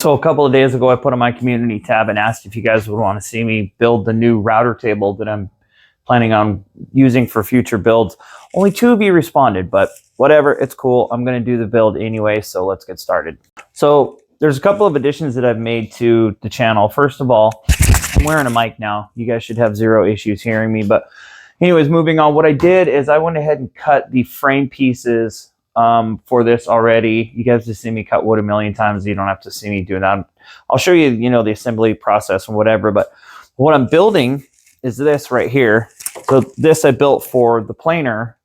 So a couple of days ago, I put on my community tab and asked if you guys would want to see me build the new router table that I'm planning on using for future builds. Only 2 of you responded, but whatever, it's cool. I'm going to do the build anyway, so let's get started. So there's a couple of additions that I've made to the channel. First of all, I'm wearing a mic now. You guys should have 0 issues hearing me, but anyways, moving on. What I did is I went ahead and cut the frame pieces for this already. You guys have seen me cut wood a million times. You don't have to see me do that. I'll show you, the assembly process and whatever, but what I'm building is this right here. So this I built for the planer,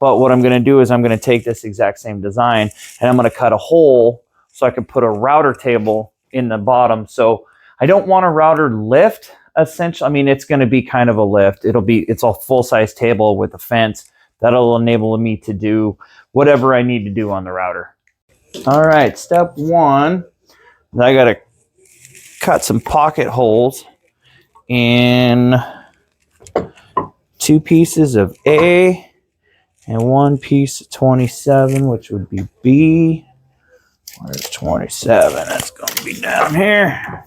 but what I'm going to do is I'm going to take this exact same design and I'm going to cut a hole so I can put a router table in the bottom. So I don't want a router lift, essentially. I mean, it's going to be kind of a lift. It's a full-size table with a fence. That'll enable me to do whatever I need to do on the router. All right, step 1, I got to cut some pocket holes in 2 pieces of A and 1 piece of 27, which would be B. Where's 27? That's going to be down here.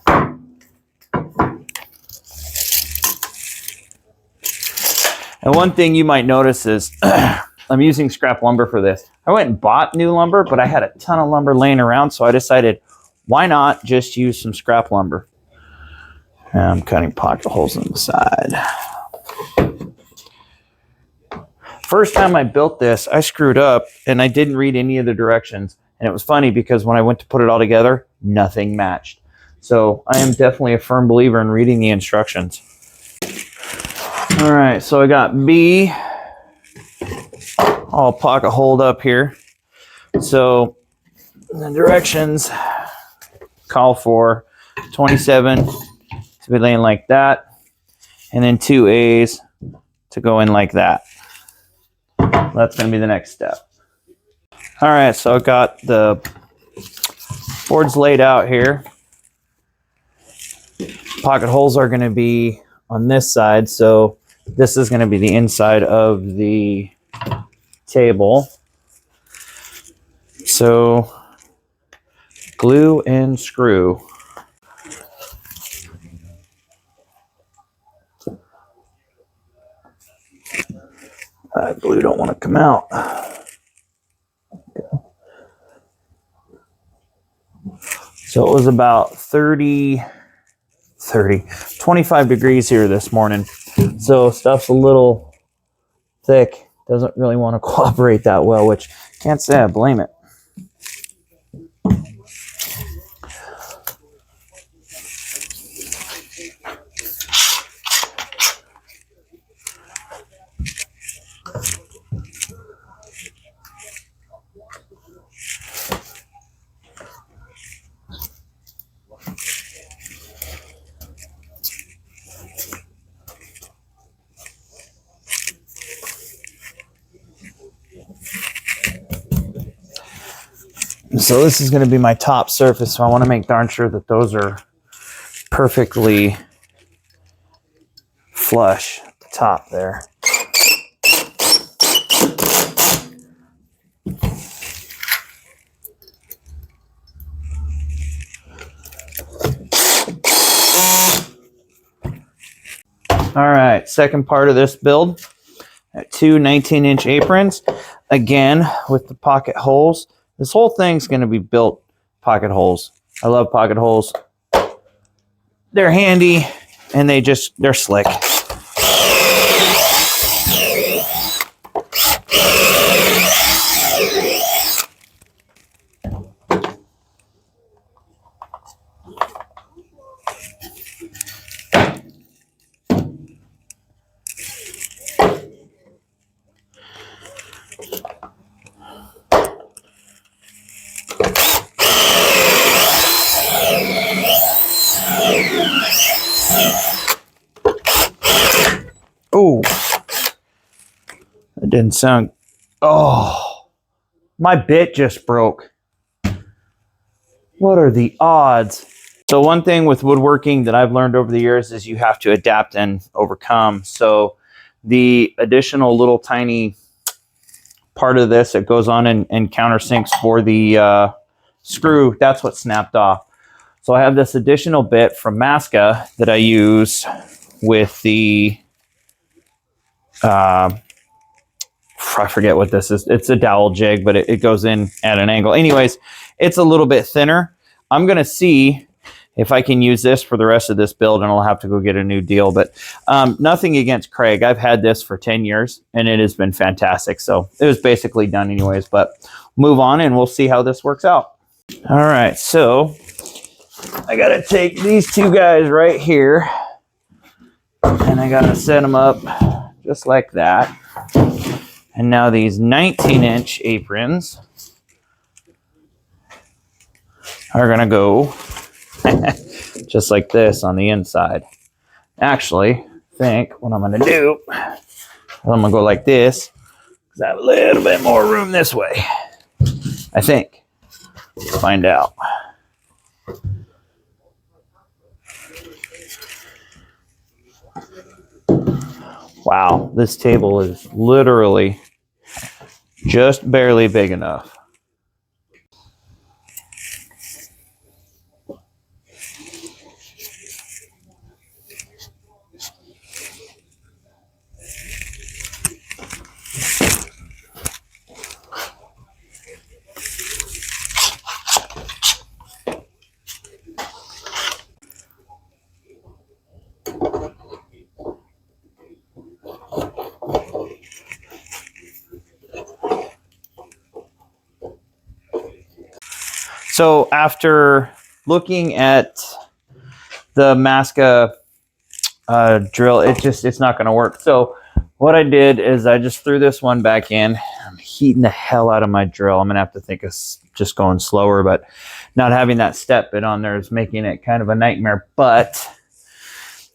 And one thing you might notice is I'm using scrap lumber for this. I went and bought new lumber, but I had a ton of lumber laying around, so I decided, why not just use some scrap lumber? And I'm cutting pocket holes on the side. First time I built this, I screwed up and I didn't read any of the directions. And it was funny because when I went to put it all together, nothing matched. So I am definitely a firm believer in reading the instructions. All right, so I got B all pocket holed up here. So the directions call for 27 to be laying like that, and then 2 A's to go in like that. That's going to be the next step. All right, so I got the boards laid out here. Pocket holes are going to be on this side, so this is going to be the inside of the table. So glue and screw. Glue don't want to come out. So it was about 25 degrees here this morning. So stuff's a little thick. Doesn't really want to cooperate that well, which can't say I blame it. So this is going to be my top surface, so I want to make darn sure that those are perfectly flush at the top there. All right, second part of this build, 2 19-inch aprons, again with the pocket holes. This whole thing's going to be built pocket holes. I love pocket holes. They're handy and they're slick. Oh, that didn't sound. Oh, my bit just broke. What are the odds? So one thing with woodworking that I've learned over the years is you have to adapt and overcome. So the additional little tiny part of this that goes on and countersinks for the screw, that's what snapped off. So I have this additional bit from Masca that I use with the, I forget what this is. It's a dowel jig, but it goes in at an angle. Anyways, it's a little bit thinner. I'm going to see if I can use this for the rest of this build, and I'll have to go get a new deal. But nothing against Craig. I've had this for 10 years, and it has been fantastic. So it was basically done anyways, but move on, and we'll see how this works out. All right, so I got to take these two guys right here, and I got to set them up just like that. And now these 19-inch aprons are going to go just like this on the inside. Actually, I think what I'm going to do is I'm going to go like this because I have a little bit more room this way. I think. We'll find out. Wow, this table is literally just barely big enough. So after looking at the Masca drill, it's not going to work. So what I did is I just threw this one back in. I'm heating the hell out of my drill. I'm going to have to think of just going slower, but not having that step bit on there is making it kind of a nightmare. But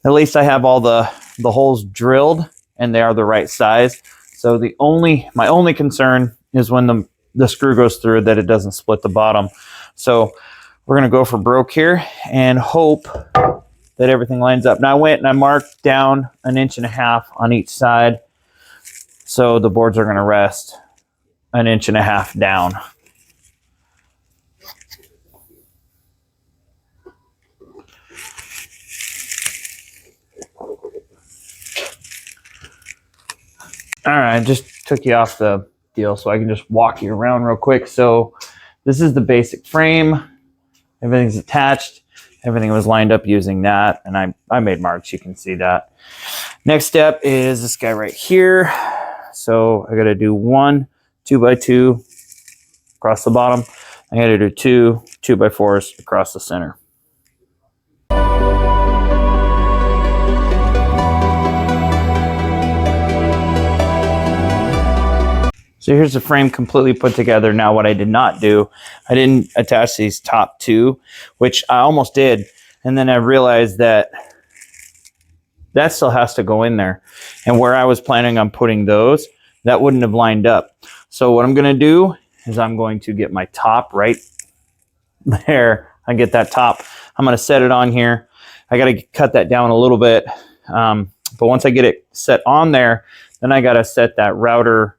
at least I have all the holes drilled, and they are the right size. So my only concern is when the screw goes through that it doesn't split the bottom. So we're going to go for broke here and hope that everything lines up. Now I went and I marked down 1.5 inches on each side. So the boards are going to rest 1.5 inches down. All right, just took you off the deal so I can just walk you around real quick. So this is the basic frame. Everything's attached. Everything was lined up using that, and I made marks. You can see that. Next step is this guy right here. So I got to do 1 2x2 across the bottom. I got to do 2 2x4s across the center. So here's the frame completely put together. Now what I did not do, I didn't attach these top two, which I almost did. And then I realized that still has to go in there. And where I was planning on putting those, that wouldn't have lined up. So what I'm going to do is I'm going to get my top right there. I get that top. I'm going to set it on here. I got to cut that down a little bit. But once I get it set on there, then I got to set that router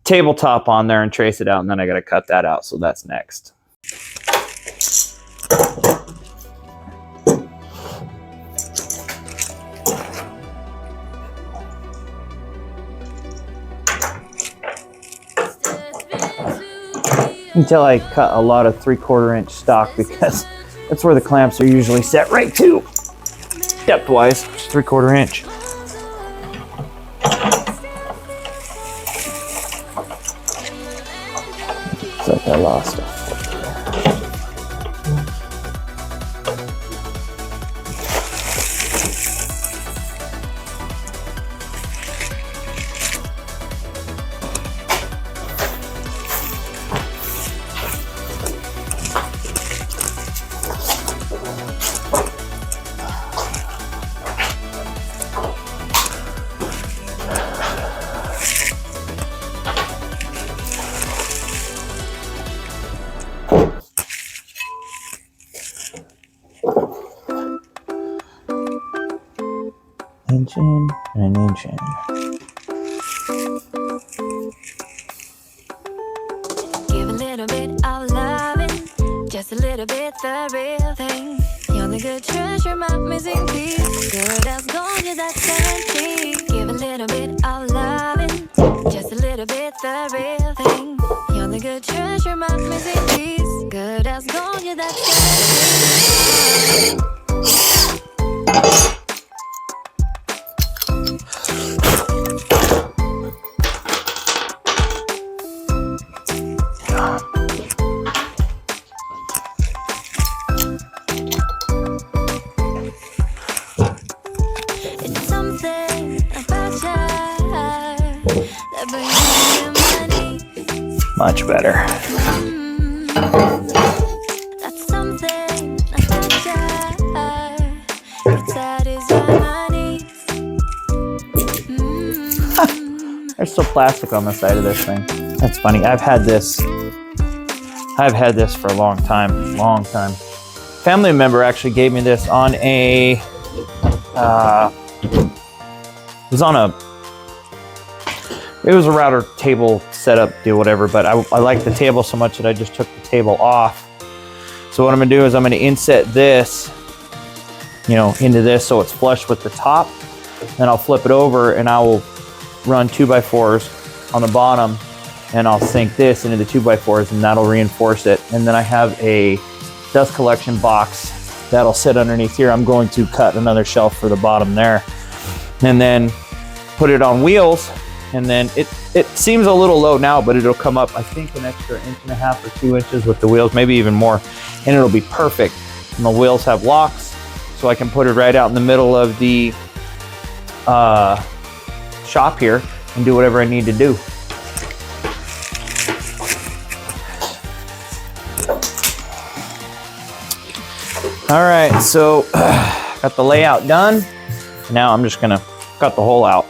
tabletop on there and trace it out, and then I got to cut that out. So that's next. Until I cut a lot of 3/4 inch stock because that's where the clamps are usually set right to. Depth wise, just 3/4 inch. Looks like I lost it. Inch in and an inch in. Give a little bit of loving, just a little bit the real thing. You're the good treasure, my missing piece. Good as gold, yeah, that's guaranteed. Give a little bit of loving, just a little bit the real thing. You're the good treasure, my missing piece. Good as gold, yeah, that's guaranteed. It's something about you that brings me to my knees. Much better. That's something about you. It satisfies my needs. There's still plastic on the side of this thing. That's funny. I've had this for a long time. Family member actually gave me this on a, it was a router table setup deal, whatever, but I liked the table so much that I just took the table off. So what I'm gonna do is I'm gonna inset this, into this so it's flush with the top. Then I'll flip it over and I will run 2x4s on the bottom, and I'll sink this into the 2x4s, and that'll reinforce it. And then I have a dust collection box that'll sit underneath here. I'm going to cut another shelf for the bottom there, and then put it on wheels. And then it seems a little low now, but it'll come up, I think, an extra 1.5 or 2 inches with the wheels, maybe even more, and it'll be perfect. And the wheels have locks, so I can put it right out in the middle of the shop here and do whatever I need to do. All right, so got the layout done. Now I'm just gonna cut the hole out.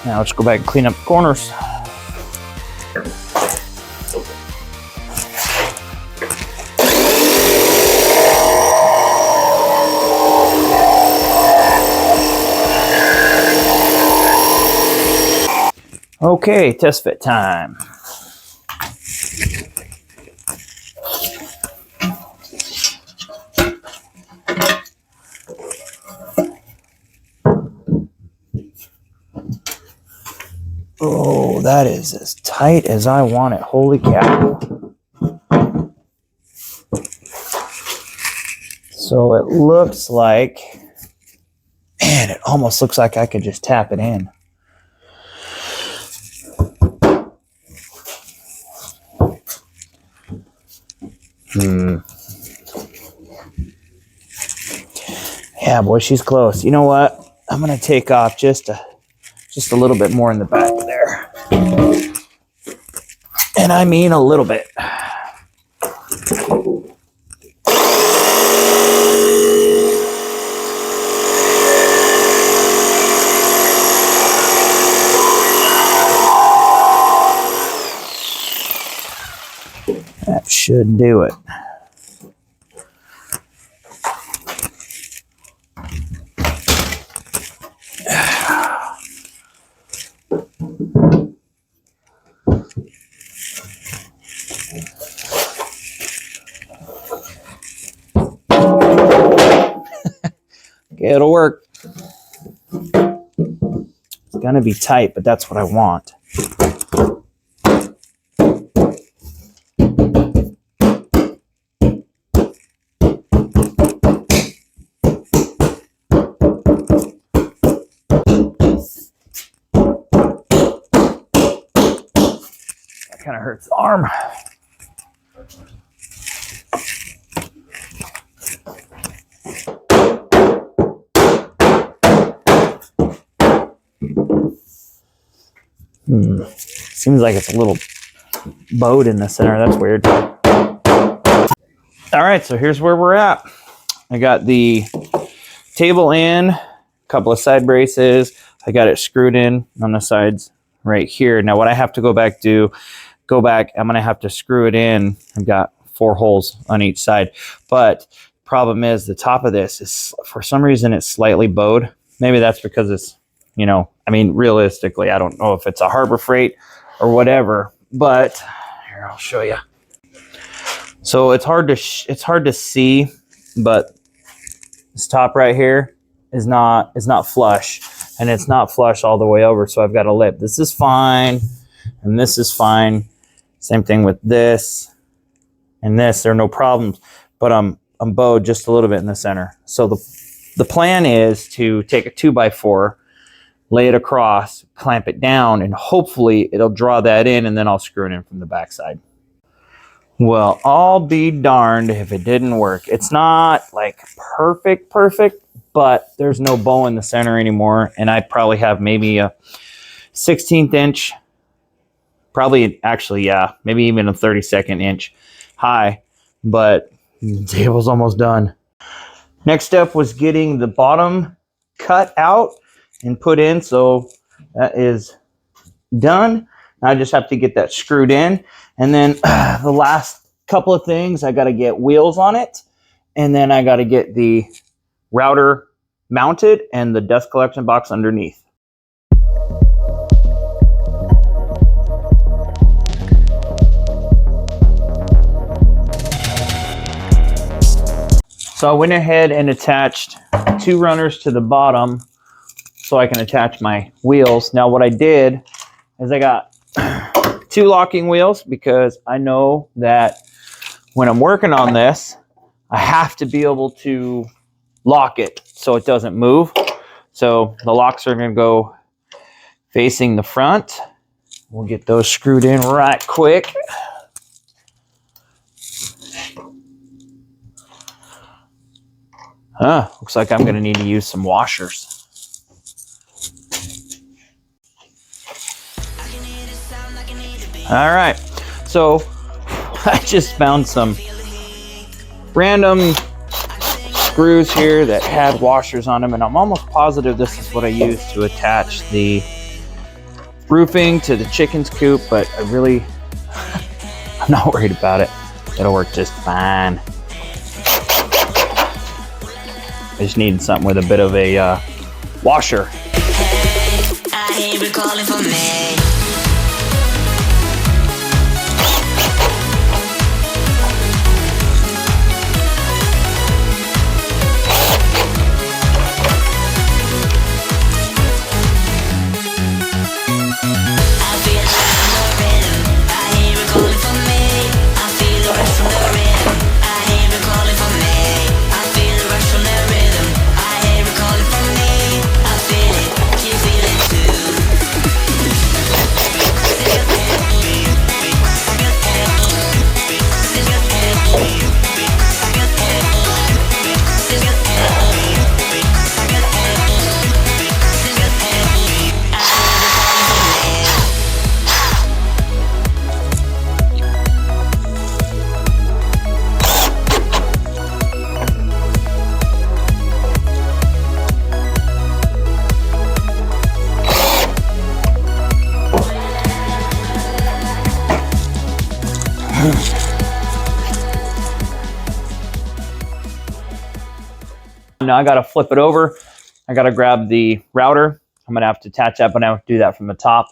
Now let's go back and clean up the corners. Okay, test fit time. Oh, that is as tight as I want it. Holy cow. So it looks like, man, it almost looks like I could just tap it in. Yeah, boy, she's close. You know what? I'm going to take off just a little bit more in the back there. And I mean a little bit. That should do it. It'll work. It's gonna be tight, but that's what I want. That kind of hurts the arm. Seems like it's a little bowed in the center. That's weird. All right, so here's where we're at. I got the table in, a couple of side braces. I got it screwed in on the sides right here. Now what I have to go back, I'm gonna have to screw it in. I've got 4 holes on each side. But problem is the top of this is, for some reason, it's slightly bowed. Maybe that's because it's, you know, I mean, realistically, I don't know if it's a Harbor Freight or whatever, but here, I'll show you. So it's hard to see, but this top right here is not flush, and it's not flush all the way over. So I've got a lip. This is fine, and this is fine. Same thing with this and this. There are no problems, but I'm bowed just a little bit in the center. So the plan is to take a 2x4, lay it across, clamp it down, and hopefully it'll draw that in, and then I'll screw it in from the backside. Well, I'll be darned if it didn't work. It's not like perfect, but there's no bow in the center anymore, and I probably have maybe a 16th inch, probably actually, yeah, maybe even a 32nd inch high, but the table's almost done. Next step was getting the bottom cut out and put in, so that is done. Now I just have to get that screwed in, and then the last couple of things, I got to get wheels on it, and then I got to get the router mounted and the dust collection box underneath. So I went ahead and attached 2 runners to the bottom so I can attach my wheels. Now what I did is I got 2 locking wheels, because I know that when I'm working on this, I have to be able to lock it so it doesn't move. So the locks are going to go facing the front. We'll get those screwed in right quick. Looks like I'm going to need to use some washers. All right, so I just found some random screws here that had washers on them, and I'm almost positive this is what I used to attach the roofing to the chicken's coop, but I'm not worried about it. It'll work just fine. I just needed something with a bit of a washer. Hey, I hear you calling for me. Now I got to flip it over. I got to grab the router. I'm going to have to attach that, but I have to do that from the top.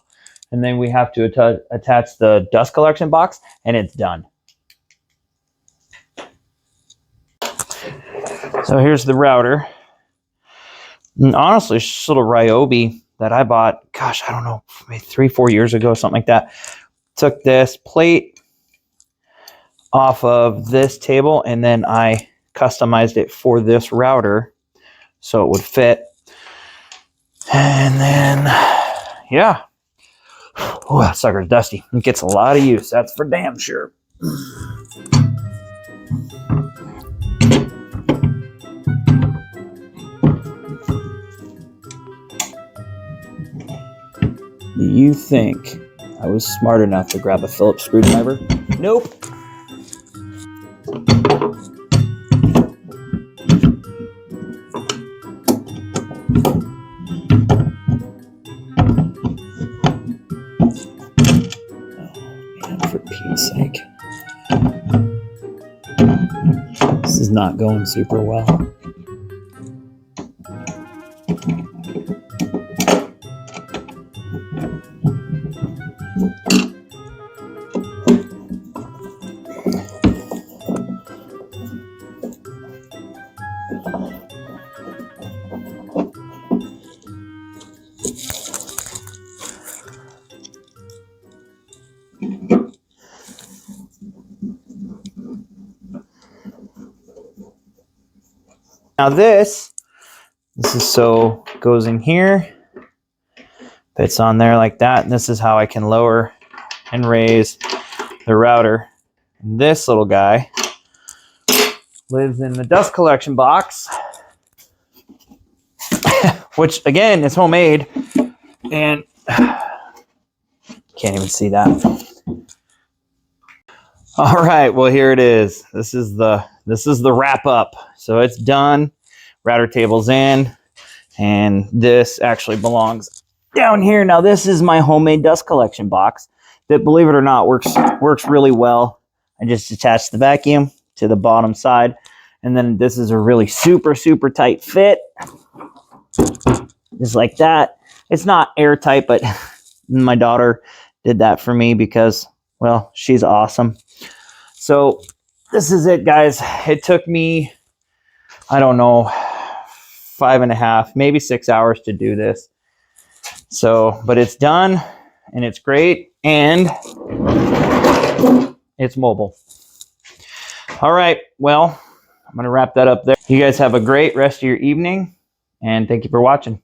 And then we have to attach the dust collection box, and it's done. So here's the router. And honestly, it's just a little Ryobi that I bought, gosh, I don't know, maybe 3-4 years ago, something like that. Took this plate off of this table, and then I customized it for this router so it would fit. And then, yeah. Oh, that sucker's dusty. It gets a lot of use, that's for damn sure. Do you think I was smart enough to grab a Phillips screwdriver? Nope. not going super well. Now this is so goes in here, fits on there like that, and this is how I can lower and raise the router. And this little guy lives in the dust collection box, which again is homemade, and can't even see that. All right, well here it is. This is the wrap up. So it's done. Router table's in, and this actually belongs down here. Now this is my homemade dust collection box that, believe it or not, works really well. I just attached the vacuum to the bottom side, and then this is a really super tight fit, just like that. It's not airtight, but my daughter did that for me because, well, she's awesome. So this is it, guys. It took me, I don't know, 5.5, maybe 6 hours to do this. So, but it's done, and it's great, and it's mobile. All right, well, I'm going to wrap that up there. You guys have a great rest of your evening, and thank you for watching.